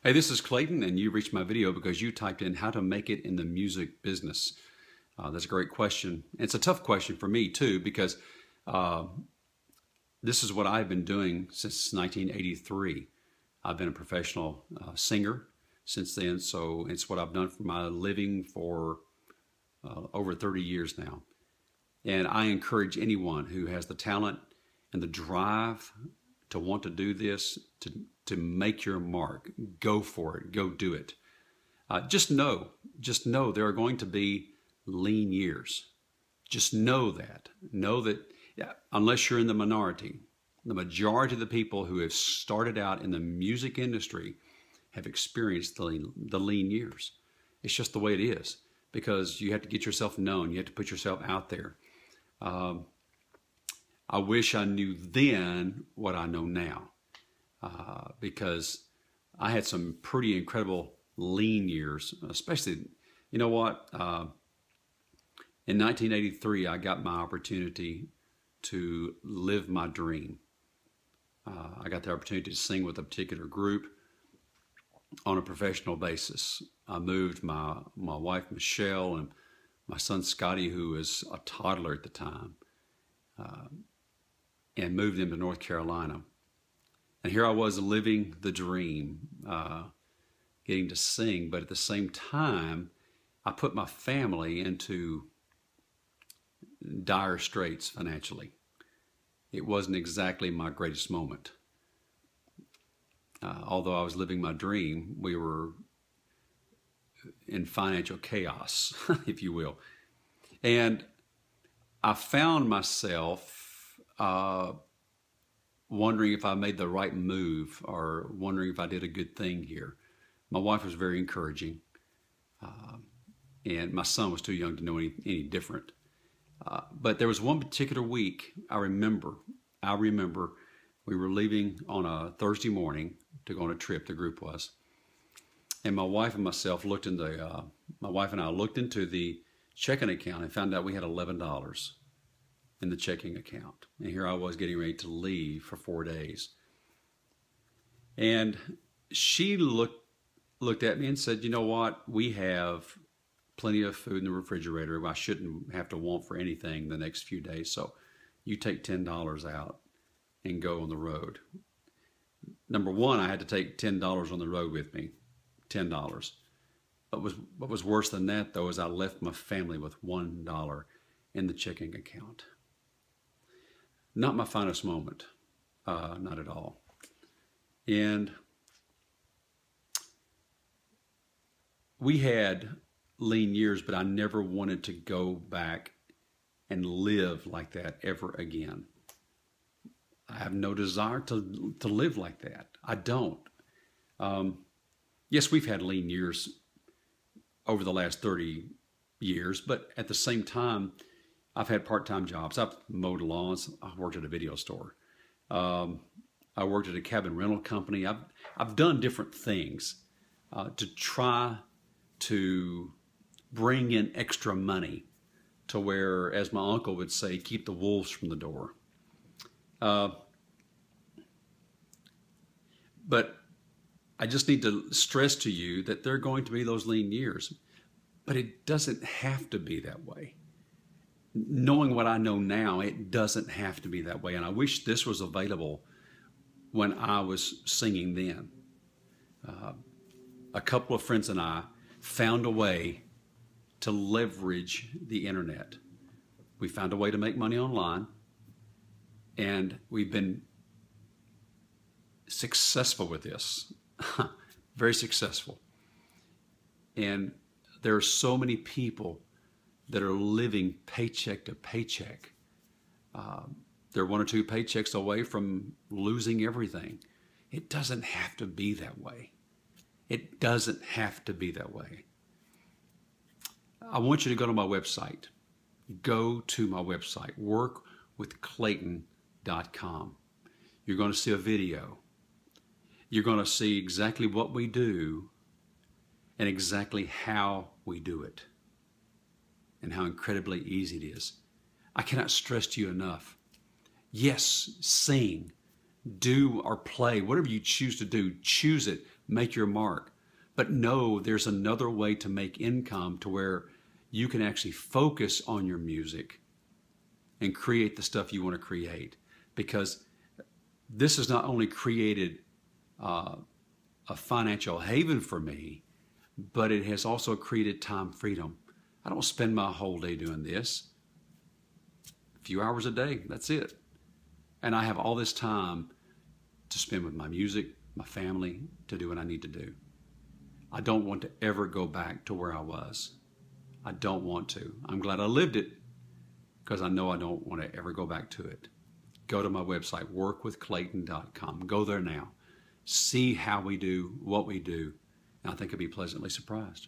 Hey, this is Clayton, and you reached my video because you typed in how to make it in the music business. That's a great question. It's a tough question for me, too, because uh, this is what I've been doing since 1983. I've been a professional singer since then, so it's what I've done for my living for over 30 years now. And I encourage anyone who has the talent and the drive to want to do this, to make your mark. Go for it. Go do it. Just know there are going to be lean years. Just know that. Know that, yeah, unless you're in the minority, the majority of the people who have started out in the music industry have experienced the lean years. It's just the way it is, because you have to get yourself known. You have to put yourself out there. I wish I knew then what I know now, because I had some pretty incredible lean years, especially, you know what, in 1983, I got my opportunity to live my dream. I got the opportunity to sing with a particular group on a professional basis. I moved my wife, Michelle, and my son, Scotty, who was a toddler at the time, and moved them to North Carolina. And here I was living the dream, getting to sing, but at the same time, I put my family into dire straits financially. It wasn't exactly my greatest moment. Although I was living my dream, we were in financial chaos, if you will. And I found myself wondering if I made the right move, or wondering if I did a good thing here. My wife was very encouraging, and my son was too young to know any different. But there was one particular week I remember we were leaving on a Thursday morning to go on a trip, the group was. And my wife and myself looked in my wife and I looked into the checking account and found out we had $11 in the checking account. And here I was getting ready to leave for 4 days. And she looked at me and said, "You know what? We have plenty of food in the refrigerator. I shouldn't have to want for anything the next few days. So you take $10 out and go on the road." Number one, I had to take $10 on the road with me, $10. What was worse than that, though, is I left my family with $1 in the checking account. Not my finest moment, not at all. And we had lean years, but I never wanted to go back and live like that ever again. I have no desire to live like that. I don't. Yes, we've had lean years over the last 30 years, but at the same time, I've had part-time jobs. I've mowed lawns. I worked at a video store. I worked at a cabin rental company. I've done different things to try to bring in extra money to where, as my uncle would say, keep the wolves from the door. But I just need to stress to you that there are going to be those lean years, but it doesn't have to be that way. Knowing what I know now, it doesn't have to be that way. And I wish this was available when I was singing then. A couple of friends and I found a way to leverage the internet. We found a way to make money online, and we've been successful with this. Very successful. And there are so many people that are living paycheck to paycheck. They're 1 or 2 paychecks away from losing everything. It doesn't have to be that way. It doesn't have to be that way. I want you to go to my website. Go to my website, workwithclayton.com. You're going to see a video. You're going to see exactly what we do and exactly how we do it, and how incredibly easy it is. I cannot stress to you enough. Yes, sing, do or play, whatever you choose to do, choose it, make your mark. But no, there's another way to make income to where you can actually focus on your music and create the stuff you want to create. Because this has not only created a financial haven for me, but it has also created time freedom. I don't spend my whole day doing this. A few hours a day, that's it. And I have all this time to spend with my music, my family, to do what I need to do. I don't want to ever go back to where I was. I don't want to. I'm glad I lived it because I know I don't want to ever go back to it. Go to my website, workwithclayton.com. Go there now. See how we do, what we do, and I think you'll be pleasantly surprised.